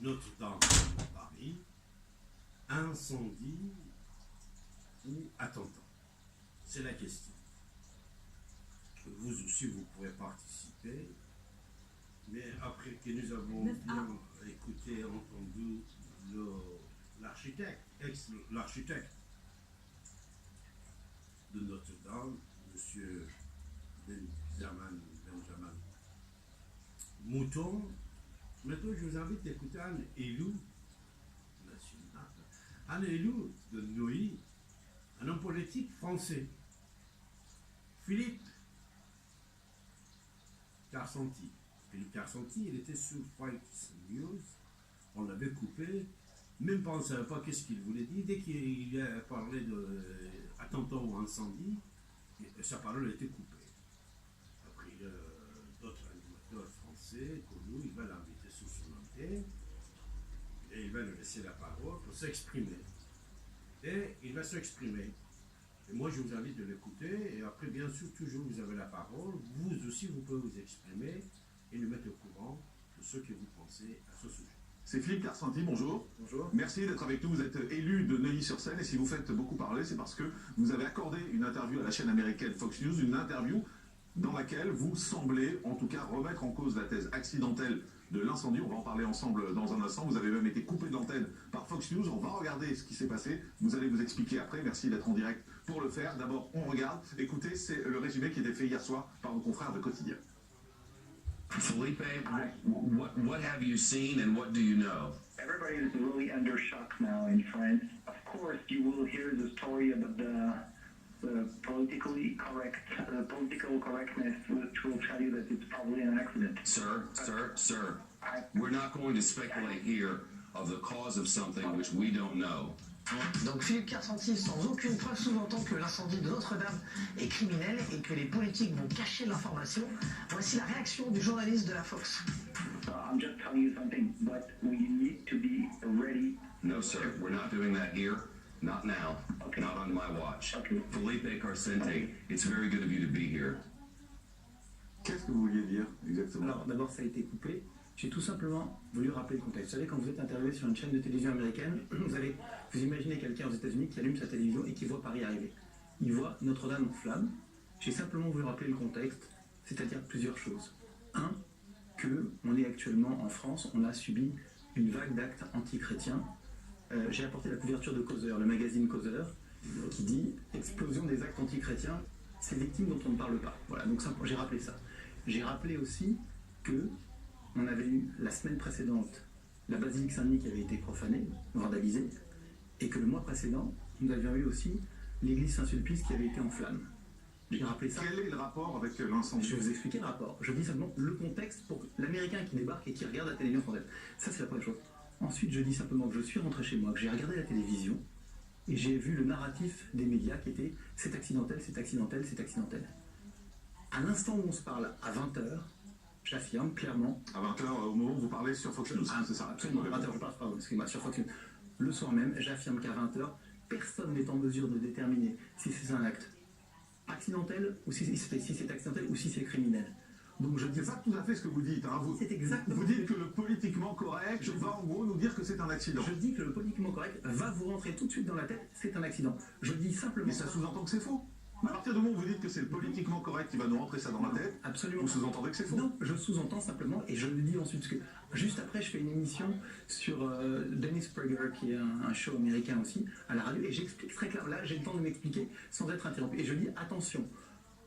Notre-Dame de Paris, incendie ou attentat? C'est la question. Vous aussi, vous pourrez participer. Mais après que nous avons bien écouté, entendu l'architecte, l'architecte de Notre-Dame, M. Benjamin Mouton, maintenant je vous invite à écouter un élu national, un élu de Neuilly, un homme politique français, Philippe Carsanti. Philippe Carsanti, il était sur Fox News, on l'avait coupé, même pas, on ne savait pas qu'est-ce qu'il voulait dire. Dès qu'il a parlé d'attentat ou incendie, sa parole a été coupée. Après, d'autres animateurs français connus, il va l'inviter sur son antenne et il va lui laisser la parole pour s'exprimer. Et il va s'exprimer. Et moi, je vous invite de l'écouter. Et après, bien sûr, toujours, vous avez la parole. Vous aussi, vous pouvez vous exprimer et nous mettre au courant de ce que vous pensez à ce sujet. C'est Philippe Carsanti, bonjour. Bonjour. Merci d'être avec nous. Vous êtes élu de Neuilly-sur-Seine et si vous faites beaucoup parler, c'est parce que vous avez accordé une interview à la chaîne américaine Fox News, une interview dans laquelle vous semblez, en tout cas, remettre en cause la thèse accidentelle de l'incendie. On va en parler ensemble dans un instant. Vous avez même été coupé d'antenne par Fox News. On va regarder ce qui s'est passé. Vous allez vous expliquer après. Merci d'être en direct pour le faire. D'abord, on regarde. Écoutez, c'est le résumé qui était fait hier soir par nos confrères de Quotidien. Felipe, what have you seen and what do you know? Everybody is really under shock now in France. Of course, you will hear the story about the politically correct, political correctness, which will tell you that it's probably an accident. Sir, we're not going to speculate here of the cause of something which we don't know. Donc Philippe Carsanti, sans aucune preuve, sous-entend que l'incendie de Notre-Dame est criminel et que les politiques vont cacher l'information. Voici la réaction du journaliste de la Fox. I'm just telling you something, but we need to be ready. No, sir, we're not doing that here. Not now. Okay. Not on my watch. Okay. Felipe Carsanti, it's very good of you to be here. Qu'est-ce que vous vouliez dire exactement? Alors d'abord ça a été coupé. J'ai tout simplement voulu rappeler le contexte. Vous savez, quand vous êtes interviewé sur une chaîne de télévision américaine, vous imaginez quelqu'un aux États-Unis qui allume sa télévision et qui voit Paris arriver. Il voit Notre-Dame en flammes. J'ai simplement voulu rappeler le contexte, c'est-à-dire plusieurs choses. Un, que on est actuellement en France, on a subi une vague d'actes antichrétiens. J'ai apporté la couverture de Causeur, le magazine Causeur, qui dit « Explosion des actes antichrétiens, ces victimes dont on ne parle pas ». Voilà, donc j'ai rappelé ça. J'ai rappelé aussi que on avait eu la semaine précédente la basilique Saint-Denis qui avait été profanée, vandalisée, et que le mois précédent, nous avions eu aussi l'église Saint-Sulpice qui avait été en flammes. J'ai rappelé ça. Quel est le rapport avec l'incendie? Je vais vous expliquer le rapport. Je dis simplement le contexte pour l'Américain qui débarque et qui regarde la télévision française. Ça, c'est la première chose. Ensuite, je dis simplement que je suis rentré chez moi, que j'ai regardé la télévision, et j'ai vu le narratif des médias qui était « c'est accidentel, c'est accidentel, c'est accidentel ». À l'instant où on se parle, à 20h, j'affirme clairement. À 20h, au moment où vous parlez sur Fox News, c'est ça? Absolument, 20h, je parle pas, excusez-moi, sur Fox News. Le soir même, j'affirme qu'à 20h, personne n'est en mesure de déterminer si c'est un acte accidentel ou si c'est accidentel ou si c'est criminel. Donc je dis c'est pas tout à fait ce que vous dites. Hein. C'est exactement. Vous dites que le politiquement correct va en gros nous dire que c'est un accident. Je dis que le politiquement correct va vous rentrer tout de suite dans la tête, c'est un accident. Je dis simplement. Mais ça sous-entend que c'est faux. À partir du moment où vous dites que c'est le politiquement correct qui va nous rentrer ça dans la tête, absolument. Vous sous-entendez que c'est faux? Non, je sous-entends simplement, et je le dis ensuite, parce que juste après, je fais une émission sur Dennis Prager, qui est un show américain aussi, à la radio, et j'explique très clairement, là j'ai le temps de m'expliquer sans être interrompu, et je dis, attention,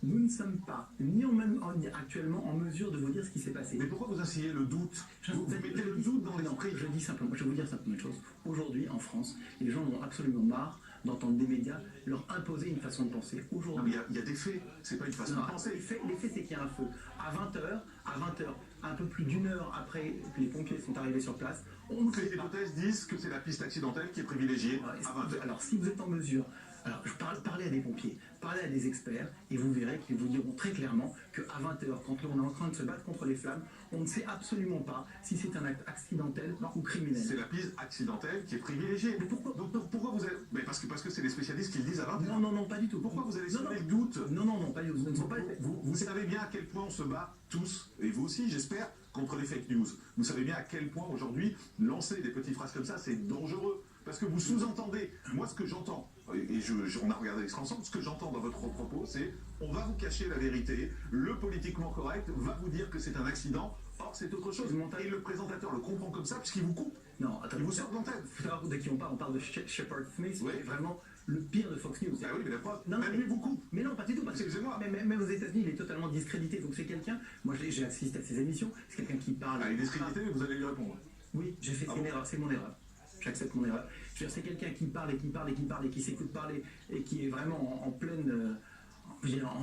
nous ne sommes pas, ni même actuellement, en mesure de vous dire ce qui s'est passé. Mais pourquoi vous asseyez le doute? Vous mettez le doute dans l'esprit? Je dis simplement, je vais vous dire simplement une chose, aujourd'hui, en France, les gens en ont absolument marre d'entendre des médias leur imposer une façon de penser. Aujourd'hui, il y a des faits, c'est pas une façon de penser. Les faits, c'est qu'il y a un feu. À 20h, un peu plus d'une heure après que les pompiers sont arrivés sur place, toutes les hypothèses disent que c'est la piste accidentelle qui est privilégiée à 20h. Alors, si vous êtes en mesure Alors, parlez à des pompiers, parlez à des experts, et vous verrez qu'ils vous diront très clairement qu'à 20h, quand on est en train de se battre contre les flammes, on ne sait absolument pas si c'est un acte accidentel ou criminel. C'est la piste accidentelle qui est privilégiée. Mais pourquoi Donc pourquoi vous avez... Mais parce que c'est les spécialistes qui le disent à 20h. Non, pas du tout. Pourquoi vous allez semer le doute? Non, pas du tout. Vous savez bien à quel point on se bat tous, et vous aussi, j'espère, contre les fake news. Vous savez bien à quel point aujourd'hui, lancer des petites phrases comme ça, c'est dangereux. Parce que vous sous-entendez, moi ce que j'entends, et on a regardé l'extrait ensemble, ce que j'entends dans votre propos, c'est on va vous cacher la vérité, le politiquement correct va vous dire que c'est un accident, or c'est autre chose. Et le présentateur le comprend comme ça, puisqu'il vous coupe. Non, attends, il vous sort d'antenne. De qui on parle de Shepard Smith, Oui. c'est vraiment le pire de Fox News. Ah oui, mais la preuve, Non, même lui vous coupe. Mais non, pas du tout, parce que Excusez-moi. même aux États-Unis, il est totalement discrédité. Donc c'est quelqu'un, moi j'ai assisté à ses émissions, c'est quelqu'un qui parle. Ah, il est discrédité, mais vous allez lui répondre. Oui, j'ai fait une erreur, c'est mon erreur. J'accepte mon erreur. Je veux dire, c'est quelqu'un qui parle et qui s'écoute parler et qui est vraiment en pleine.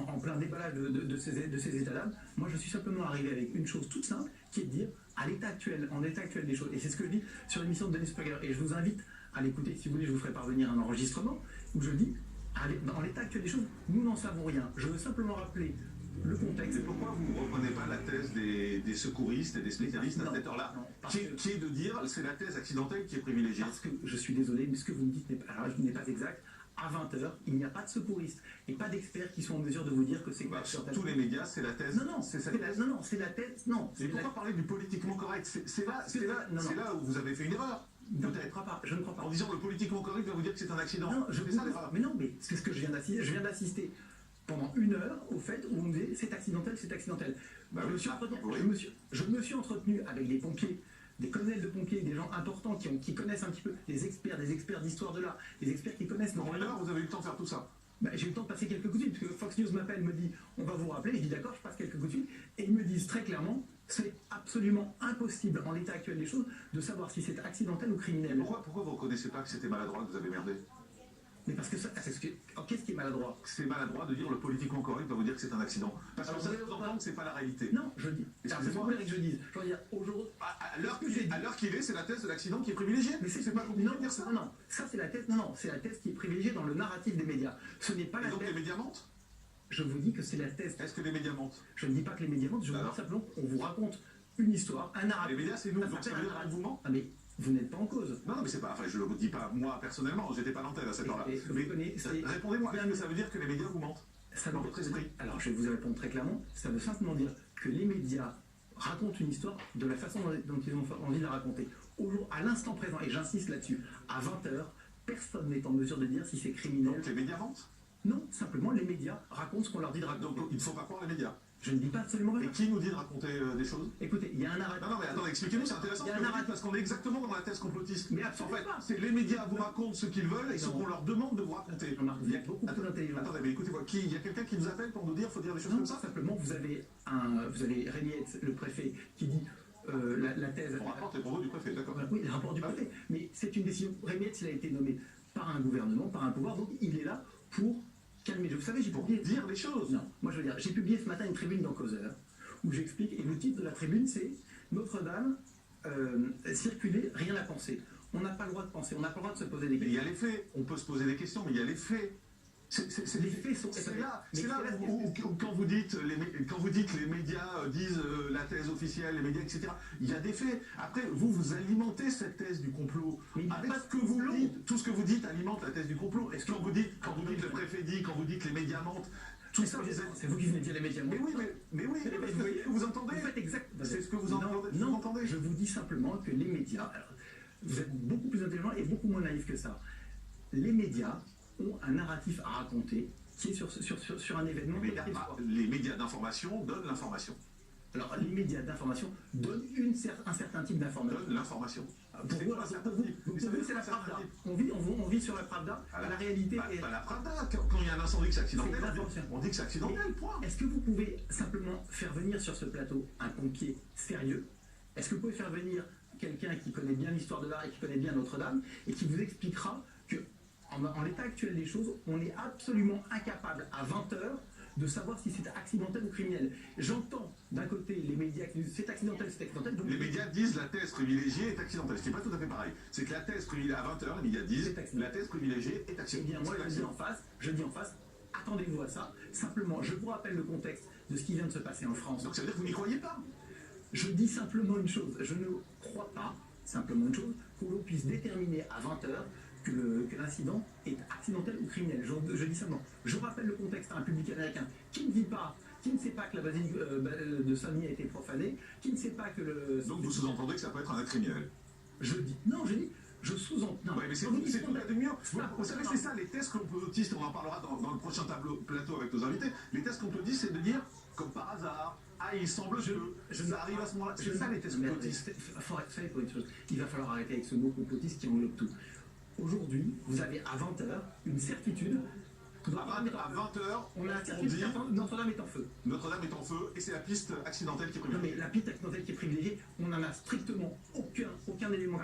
En plein déballage de ces états d'âme. Moi, je suis simplement arrivé avec une chose toute simple, qui est de dire, en l'état actuel des choses, et c'est ce que je dis sur l'émission de Denis Prager, et je vous invite à l'écouter, si vous voulez, je vous ferai parvenir un enregistrement, où je dis, dans l'état actuel des choses, nous n'en savons rien. Je veux simplement rappeler le contexte. Mais pourquoi vous ne reprenez pas la thèse des secouristes et des spécialistes à cette heure-là, qui est de dire, c'est la thèse accidentelle qui est privilégiée? Parce que, je suis désolé, mais ce que vous me dites n'est pas exact. À 20h, il n'y a pas de secouristes et pas d'experts qui sont en mesure de vous dire que c'est... Sur tous les médias, c'est la thèse. Non, c'est la thèse. Non. Mais pourquoi parler du politiquement correct? C'est là où vous avez fait une erreur. Peut-être. Je ne crois pas. En disant le politiquement correct va vous dire que c'est un accident. Non, je fais ça l'erreur. Mais non, mais c'est ce que je viens d'assister pendant 1 heure au fait où on me disait c'est accidentel. Bah je me suis entretenu avec des pompiers, des colonels de pompiers, des gens importants qui connaissent un petit peu, des experts d'histoire de l'art, des experts qui connaissent... En 1 heure, vous avez eu le temps de faire tout ça? J'ai eu le temps de passer quelques coups de fil, parce que Fox News m'appelle, me dit on va vous rappeler, je dis d'accord, je passe quelques coups de fil, et ils me disent très clairement c'est absolument impossible en l'état actuel des choses de savoir si c'est accidentel ou criminel. Pourquoi vous ne reconnaissez pas que c'était maladroit, que vous avez merdé? Mais parce que qu'est-ce qui est maladroit? C'est maladroit de dire le politiquement correct va vous dire que c'est un accident. Parce que ça vous entend que c'est pas la réalité. Non, je dis. C'est ce que vous voulez que je dise. Je veux dire, aujourd'hui. À l'heure qu'il est, c'est la thèse de l'accident qui est privilégiée. Mais c'est pas compliqué de dire ça. Non, ça c'est la thèse. Non, c'est la thèse qui est privilégiée dans le narratif des médias. Ce n'est pas la thèse. Donc les médias mentent? Je vous dis que c'est la thèse. Est-ce que les médias mentent? Je ne dis pas que les médias mentent, je vous dis simplement qu'on vous raconte une histoire, un narratif. Les médias, c'est nous, donc ça veut dire qu'on vous ment? Ah, mais vous n'êtes pas en cause. Non, mais c'est pas. Enfin, je ne le dis pas moi personnellement, j'étais pas l'antenne à cette heure-là. Répondez-moi, est-ce que ça veut dire que les médias vous mentent? Dans votre esprit? Alors, je vais vous répondre très clairement. Ça veut simplement dire que les médias racontent une histoire de la façon dont ils ont envie de la raconter. À l'instant présent, et j'insiste là-dessus, à 20h, personne n'est en mesure de dire si c'est criminel. Donc les médias mentent? Non, simplement les médias racontent ce qu'on leur dit de raconter. Donc il ne faut pas croire les médias? Je ne dis pas absolument rien. Et qui nous dit de raconter des choses? Écoutez, il y a un narratif. Non, mais attendez, expliquez-nous, c'est intéressant. Il y a un narratif parce qu'on est exactement dans la thèse complotiste. Mais absolument en fait, c'est les médias vous racontent ce qu'ils veulent et ce qu'on leur demande de vous raconter. Il y a beaucoup plus d'intelligence. Attendez, mais écoutez-moi, il y a quelqu'un qui nous appelle pour nous dire qu'il faut dire des choses comme ça? Simplement, vous avez Rémiette, le préfet, qui dit la thèse. On rapporte les propos du préfet, d'accord. Oui, le rapport du préfet. Mais c'est une décision. Rémiette, il a été nommé par un gouvernement, par un pouvoir, donc il est là pour calmer. Vous savez, j'ai publié. Dire les choses. Non, moi je veux dire, j'ai publié ce matin une tribune dans Causeur, où j'explique, et le titre de la tribune c'est Notre-Dame, circuler, rien à penser. On n'a pas le droit de penser, on n'a pas le droit de se poser des questions. Il y a les faits, on peut se poser des questions, mais il y a les faits. Les faits sont... C'est là où quand vous dites les médias disent la thèse officielle, les médias, etc., il y a des faits. Après, vous alimentez cette thèse du complot. Avec ce que vous dites, tout ce que vous dites alimente la thèse du complot. Est-ce que quand vous dites le préfet dit, quand vous dites les médias mentent, tout ça, c'est vous qui venez de dire les médias mentent. Mais oui, vous entendez? Vous faites exact. C'est ce que vous entendez. Non, je vous dis simplement que les médias, vous êtes beaucoup plus intelligent et beaucoup moins naïf que ça. Les médias ont un narratif à raconter qui est sur un événement. Les médias d'information donnent l'information. Alors, les médias d'information donnent un certain type d'information. Donnent l'information. Pour vous, c'est la Pravda. On vit sur la Pravda. La réalité est... Pas la Pravda. Quand il y a un incendie que c'est accidentel, on dit que c'est accidentel, point. Est-ce que vous pouvez simplement faire venir sur ce plateau un pompier sérieux? Est-ce que vous pouvez faire venir quelqu'un qui connaît bien l'histoire de l'art et qui connaît bien Notre-Dame et qui vous expliquera que en l'état actuel des choses, on est absolument incapable à 20h de savoir si c'est accidentel ou criminel. J'entends d'un côté les médias qui disent c'est accidentel, c'est accidentel. Donc Les médias disent la thèse privilégiée est accidentelle, ce qui n'est pas tout à fait pareil. C'est que la thèse privilégiée, à 20h, les médias disent la thèse privilégiée est Eh accidentelle. bien, moi, je dis en face, attendez-vous à ça. Simplement, je vous rappelle le contexte de ce qui vient de se passer en France. Donc ça veut dire que vous n'y croyez pas. Je dis simplement une chose, je ne crois pas, simplement une chose, que l'on puisse déterminer à 20h que l'incident est accidentel ou criminel. Je dis simplement, je rappelle le contexte à un public américain qui ne sait pas que la basilique de Saint-Denis a été profanée, qui ne sait pas que le... Donc vous sous-entendez que ça peut être un acte criminel. Je sous-entends. Ouais, mais c'est tout à fait mieux. Vous savez, c'est ça, les thèses complotistes, on en parlera dans le prochain plateau avec nos invités. Les thèses complotistes, c'est de dire, comme par hasard, il semble que ça arrive à ce moment-là. C'est ça les thèses complotistes. Il va falloir arrêter avec ce mot complotiste qui englobe tout. Aujourd'hui, vous avez à 20h une certitude. À 20h, on a la certitude que Notre-Dame est en feu. Notre-Dame est en feu et c'est la piste accidentelle qui est Non, privilégiée. mais la piste accidentelle qui est privilégiée, on n'en a strictement aucun élément.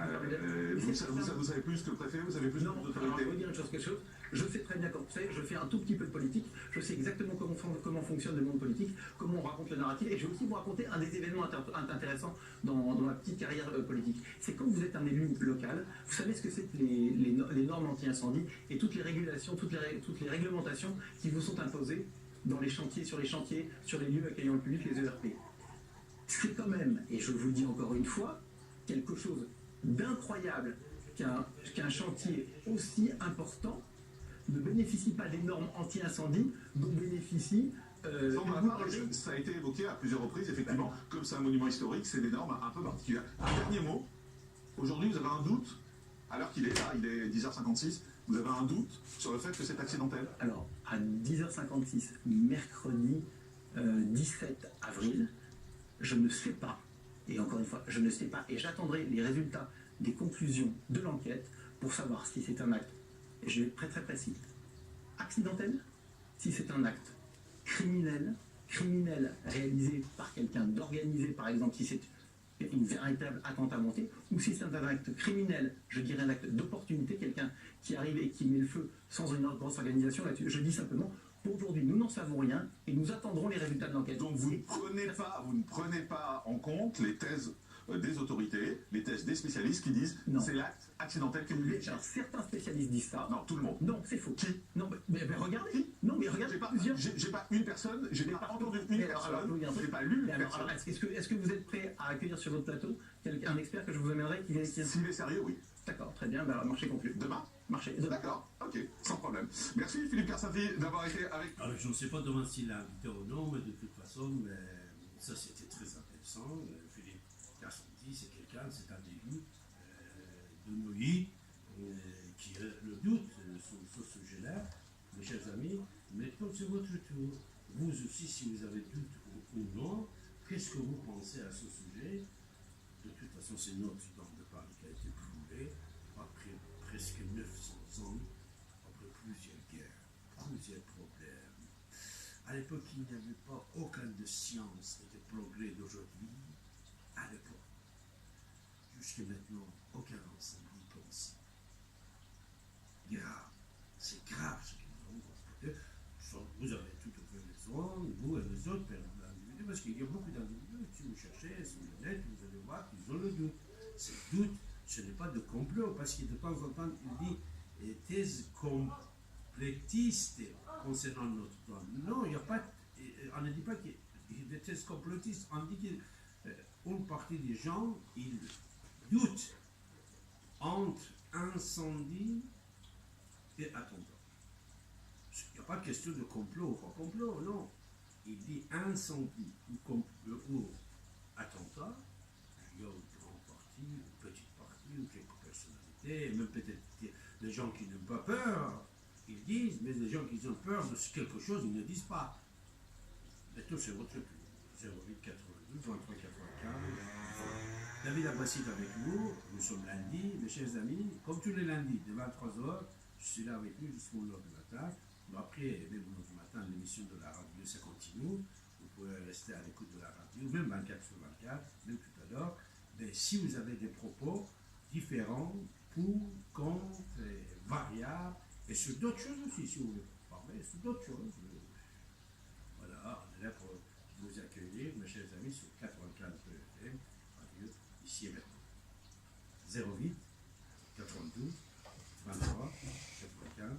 Vous savez plus que le préfet, vous savez plus que l'autorité. Alors, je vais vous dire quelque chose. Je sais très bien comment c'est, je fais un tout petit peu de politique, je sais exactement comment fonctionne le monde politique, comment on raconte le narratif, et je vais aussi vous raconter un des événements intéressants dans ma petite carrière politique. C'est quand vous êtes un élu local, vous savez ce que c'est que les normes anti-incendie et toutes les régulations, toutes les réglementations qui vous sont imposées dans les chantiers, sur les lieux accueillant le public, les ERP. C'est quand même, et je vous le dis encore une fois, quelque chose d'incroyable qu'un chantier aussi important ne bénéficie pas des normes anti-incendie dont bénéficie ça a été évoqué à plusieurs reprises, effectivement, comme c'est un monument historique, c'est des normes un peu particulières. Un dernier mot, aujourd'hui vous avez un doute, à l'heure qu'il est là, il est 10h56, vous avez un doute sur le fait que c'est accidentel? Alors, à 10h56, mercredi 17 avril, je ne sais pas, et encore une fois, je ne sais pas, et j'attendrai les résultats des conclusions de l'enquête pour savoir si c'est un acte, et je vais être très très précis, accidentel, si c'est un acte criminel réalisé par quelqu'un d'organisé, par exemple, si c'est une véritable attentat monté, ou si c'est un acte criminel, je dirais un acte d'opportunité, quelqu'un qui arrive et qui met le feu sans une grosse organisation là-dessus. Je dis simplement, pour aujourd'hui, nous n'en savons rien et nous attendrons les résultats de l'enquête. Donc vous ne prenez pas en compte les thèses des autorités, les thèses des spécialistes qui disent c'est l'acte accidentel qui est privilégié. Certains spécialistes disent ça. Non, tout le monde. Non, c'est faux. Qui? Non, mais regardez. Qui? Non, mais regardez. J'ai pas une personne, j'ai pas entendu une personne, j'ai pas lu une personne. Alors, est-ce que vous êtes prêt à accueillir sur votre plateau un expert que je vous amènerai qui vient ici? S'il est sérieux, oui. D'accord, très bien, alors marché conclu. Demain? Marché. Demain. D'accord, ok, sans problème. Merci Philippe Kersafi d'avoir été avec. Alors, je ne sais pas demain s'il l'a invité ou non, mais de toute façon, ça c'était très intéressant. Philippe Kersafi, c'est quelqu'un, c'est un élu de Neuilly qui a le doute sur ce sujet-là, mes chers amis. Maintenant, c'est votre tour. Vous aussi, si vous avez doute ou non, qu'est-ce que vous pensez à ce sujet? De toute façon, c'est Notre-Dame de Paris qui a été brûlée après presque 900 ans, après plusieurs guerres, plusieurs problèmes. À l'époque, il n'y avait pas aucun de science et de progrès d'aujourd'hui. À l'époque, jusqu'à maintenant, aucun incendie comme ça. Grave, c'est grave ce qu'ils ont. Vous avez tout à fait raison, vous et les autres individus, parce qu'il y a beaucoup d'individus, si vous cherchez sur le net, vous allez voir qu'ils ont le doute. Ce doute, ce n'est pas de complot, parce que de temps en temps, il dit thèse complétiste concernant Notre-Dame. Non, il n'y a pas, on ne dit pas qu'il y a des thèses complotistes, on dit qu'une partie des gens, ils doutent entre incendie et attentat. Il n'y a pas de question de complot ou pas complot, non. Il dit incendie ou attentat, il y a une grande partie, une petite partie, ou quelques personnalités, même peut-être des gens qui n'ont pas peur, ils disent, mais les gens qui ont peur de quelque chose, ils ne disent pas. Maintenant, c'est votre tour. 08 92 23 95. David Abassid avec vous, nous sommes lundi, mes chers amis, comme tous les lundis, de 23h, je suis là avec vous jusqu'au 9 du matin. Après, même au 9 du matin, l'émission de la radio, ça continue. Vous pouvez rester à l'écoute de la radio, même 24 sur 24, même tout à l'heure. Mais si vous avez des propos différents, pour, contre, variables, et sur d'autres choses aussi, si vous voulez parler, sur d'autres choses. là pour vous accueillir, mes chers amis, sur 95 FM, radio, ici et maintenant. 08 92 23 95.